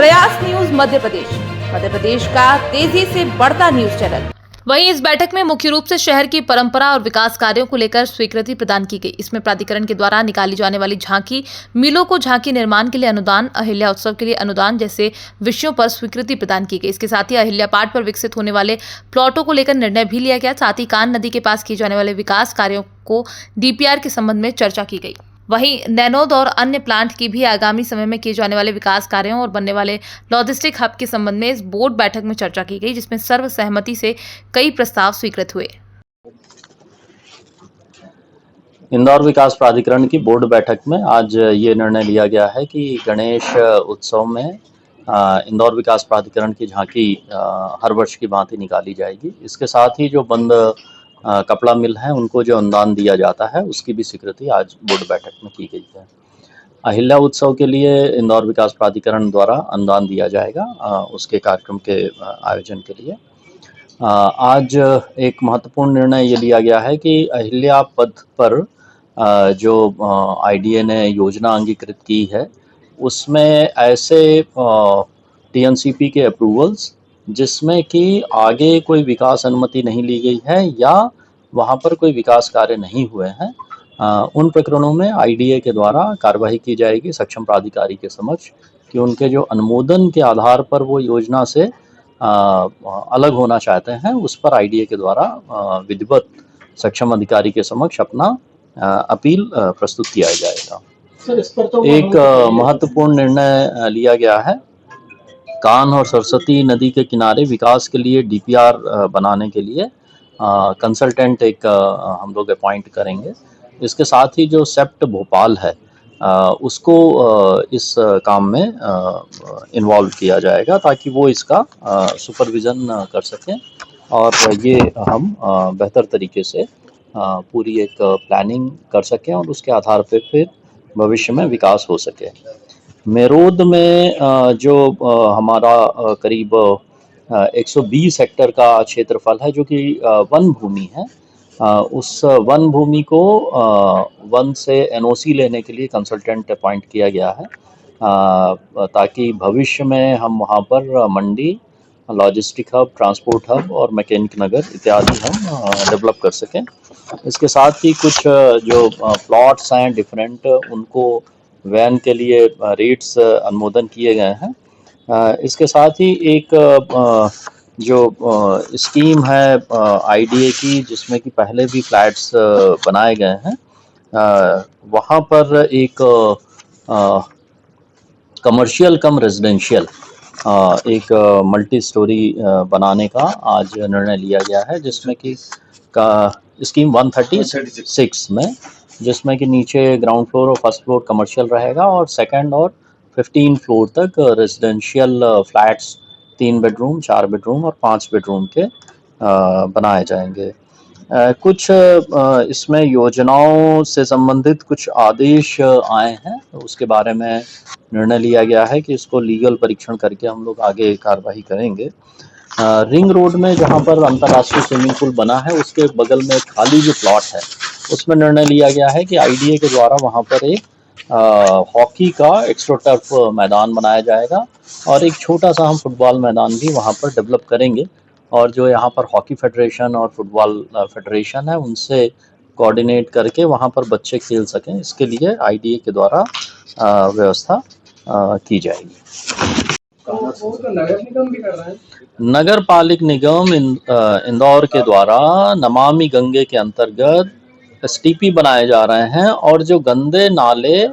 प्रयास न्यूज मध्य प्रदेश का तेजी से बढ़ता न्यूज चैनल। वहीं इस बैठक में मुख्य रूप से शहर की परंपरा और विकास कार्यों को लेकर स्वीकृति प्रदान की गई। इसमें प्राधिकरण के द्वारा निकाली जाने वाली झांकी, मिलों को झांकी निर्माण के लिए अनुदान, अहिल्या उत्सव के लिए अनुदान जैसे विषयों पर स्वीकृति प्रदान की गई। इसके साथ ही अहिल्या पाट पर विकसित होने वाले प्लॉटों को लेकर निर्णय भी लिया गया। साथ ही कान नदी के पास किए जाने वाले विकास कार्यों को डीपीआर के संबंध में चर्चा की गई। वहीं नैनोद और अन्य प्लांट की भी आगामी समय में किए जाने वाले विकास कार्यों और बनने वाले लॉजिस्टिक हब के संबंध में इस बोर्ड बैठक में चर्चा की गई, जिसमें सर्वसहमति से कई प्रस्ताव स्वीकृत हुए। इंदौर विकास प्राधिकरण की बोर्ड बैठक में आज ये निर्णय लिया गया है कि गणेश उत्सव में इंदौर विकास प्राधिकरण की झांकी हर वर्ष की भांति निकाली जाएगी। इसके साथ ही जो बंद कपड़ा मिल है उनको जो अनुदान दिया जाता है उसकी भी स्वीकृति आज बोर्ड बैठक में की गई है। अहिल्या उत्सव के लिए इंदौर विकास प्राधिकरण द्वारा अनुदान दिया जाएगा उसके कार्यक्रम के आयोजन के लिए। आज एक महत्वपूर्ण निर्णय ये लिया गया है कि अहिल्या पथ पर जो आईडीए ने योजना अंगीकृत की है उसमें ऐसे टीएनसीपी के अप्रूवल्स जिसमें कि आगे कोई विकास अनुमति नहीं ली गई है या वहाँ पर कोई विकास कार्य नहीं हुए हैं, उन प्रकरणों में आईडीए के द्वारा कार्रवाई की जाएगी सक्षम प्राधिकारी के समक्ष कि उनके जो अनुमोदन के आधार पर वो योजना से अलग होना चाहते हैं उस पर आईडीए के द्वारा विधिवत सक्षम अधिकारी के समक्ष अपना अपील प्रस्तुत किया जाएगा। एक महत्वपूर्ण निर्णय लिया गया है, कान और सरस्वती नदी के किनारे विकास के लिए डीपीआर बनाने के लिए कंसल्टेंट एक हम लोग अपॉइंट करेंगे। इसके साथ ही जो सेप्ट भोपाल है उसको इस काम में इन्वॉल्व किया जाएगा ताकि वो इसका सुपरविज़न कर सकें और ये हम बेहतर तरीके से पूरी एक प्लानिंग कर सकें और उसके आधार पे फिर भविष्य में विकास हो सके। मेरोद में जो हमारा करीब 120 हेक्टेयर का क्षेत्रफल है जो कि वन भूमि है, उस वन भूमि को वन से एनओसी लेने के लिए कंसल्टेंट अपॉइंट किया गया है ताकि भविष्य में हम वहाँ पर मंडी, लॉजिस्टिक हब, ट्रांसपोर्ट हब और मैकेनिक नगर इत्यादि हम डेवलप कर सकें। इसके साथ ही कुछ जो प्लॉट्स हैं डिफरेंट उनको वैन के लिए रेट्स अनुमोदन किए गए हैं। इसके साथ ही एक जो स्कीम है आईडीए की जिसमें कि पहले भी फ्लैट्स बनाए गए हैं, वहाँ पर एक कमर्शियल कम रेजिडेंशियल एक मल्टी स्टोरी बनाने का आज निर्णय लिया गया है जिसमें कि स्कीम 136 में, जिसमें कि नीचे ग्राउंड फ्लोर और फर्स्ट फ्लोर कमर्शियल रहेगा और सेकंड और 15 फ्लोर तक रेजिडेंशियल फ्लैट्स 3 बेडरूम, 4 बेडरूम और 5 बेडरूम के बनाए जाएंगे। कुछ इसमें योजनाओं से संबंधित कुछ आदेश आए हैं, उसके बारे में निर्णय लिया गया है कि इसको लीगल परीक्षण करके हम लोग आगे कार्रवाई करेंगे। रिंग रोड में जहाँ पर अंतर्राष्ट्रीय स्विमिंग पूल बना है उसके बगल में खाली जो प्लॉट है उसमें निर्णय लिया गया है कि आईडीए के द्वारा वहाँ पर एक हॉकी का एक्स्ट्रा टर्फ मैदान बनाया जाएगा और एक छोटा सा हम फुटबॉल मैदान भी वहाँ पर डेवलप करेंगे और जो यहाँ पर हॉकी फेडरेशन और फुटबॉल फेडरेशन है उनसे कोऑर्डिनेट करके वहाँ पर बच्चे खेल सकें, इसके लिए आईडीए के द्वारा व्यवस्था की जाएगी। नगर पालिक निगम इंदौर के द्वारा नमामि गंगे के अंतर्गत एसटीपी बनाए जा रहे हैं और जो गंदे नाले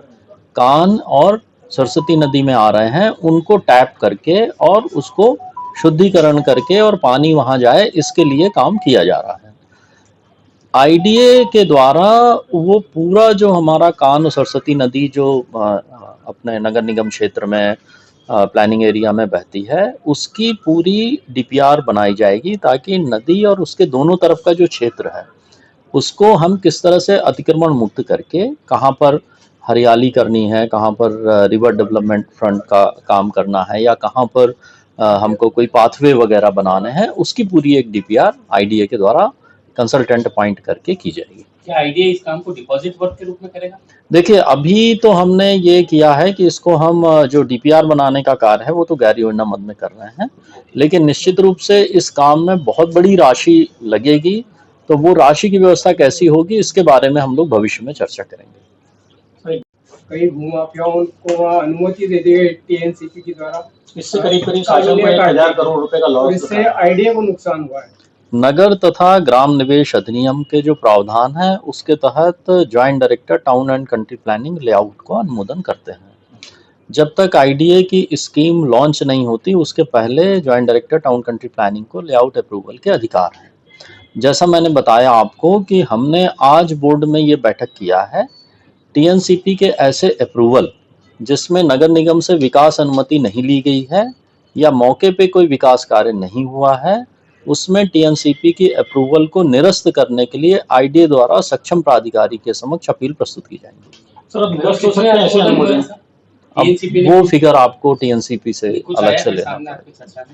कान और सरस्वती नदी में आ रहे हैं उनको टैप करके और उसको शुद्धिकरण करके और पानी वहां जाए, इसके लिए काम किया जा रहा है। आईडीए के द्वारा वो पूरा जो हमारा कान और सरस्वती नदी जो अपने नगर निगम क्षेत्र में प्लानिंग एरिया में बहती है उसकी पूरी डीपीआर बनाई जाएगी ताकि नदी और उसके दोनों तरफ का जो क्षेत्र है उसको हम किस तरह से अतिक्रमण मुक्त करके कहाँ पर हरियाली करनी है, कहाँ पर रिवर डेवलपमेंट फ्रंट का काम करना है या कहाँ पर हमको कोई पाथवे वगैरह बनाने हैं, उसकी पूरी एक डीपीआर आईडीए के द्वारा कंसल्टेंट अपॉइंट करके की जाएगी। क्या आइडिया इस काम को डिपॉजिट वर्क के रूप में करेगा? देखिए, अभी तो हमने ये किया है कि इसको हम जो डीपीआर बनाने का कार्य है वो तो गैर योजना मद में कर रहे हैं, लेकिन निश्चित रूप से इस काम में बहुत बड़ी राशि लगेगी, तो वो राशि की व्यवस्था कैसी होगी इसके बारे में हम लोग भविष्य में चर्चा करेंगे। कई भूमाफियाओं को वहाँ अनुमति दे दी गई टीएनसीपी के द्वारा। इससे करीब शासन को 1000 करोड़ रुपए का और लॉस इससे आईडीए को नुकसान हुआ है। नगर तथा ग्राम निवेश अधिनियम के जो प्रावधान है उसके तहत joint director town and country planning layout को अनुमोदन करते हैं। जब तक आईडीए की स्कीम लॉन्च नहीं होती उसके पहले joint director town country planning को लेआउट अप्रूवल के अधिकार हैं। जैसा मैंने बताया आपको कि हमने आज बोर्ड में ये बैठक किया है, टीएनसीपी के ऐसे अप्रूवल जिसमें नगर निगम से विकास अनुमति नहीं ली गई है या मौके पे कोई विकास कार्य नहीं हुआ है, उसमें टीएनसीपी की अप्रूवल को निरस्त करने के लिए आईडीए द्वारा सक्षम प्राधिकारी के समक्ष अपील प्रस्तुत की जाएगी। सर अब निरस्त हो सकते हैं ऐसे अनुमोदन? अब वो फिगर आपको टीएनसीपी से अलग से लेना पड़ेगा।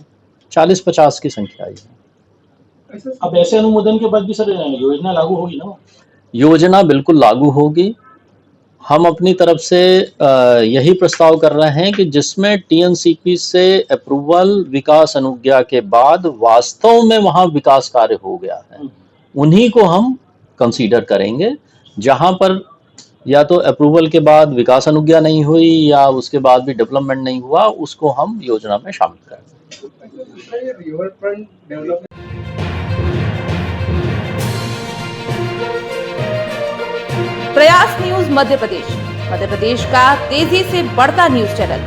40-50 की संख्या आई है। अब ऐसे अनुमोदन के बाद भी सर योजना लागू होगी ना? योजना बिल्कुल लागू होगी। हम अपनी तरफ से यही प्रस्ताव कर रहे हैं कि जिसमें टीएनसीपी से अप्रूवल विकास अनुज्ञा के बाद वास्तव में वहां विकास कार्य हो गया है, उन्हीं को हम कंसीडर करेंगे। जहां पर या तो अप्रूवल के बाद विकास अनुज्ञा नहीं हुई या उसके बाद भी डेवलपमेंट नहीं हुआ, उसको हम योजना में शामिल करेंगे। रिवर फ्रंट डेवलपमेंट प्रयास न्यूज मध्य प्रदेश का तेजी से बढ़ता न्यूज चैनल।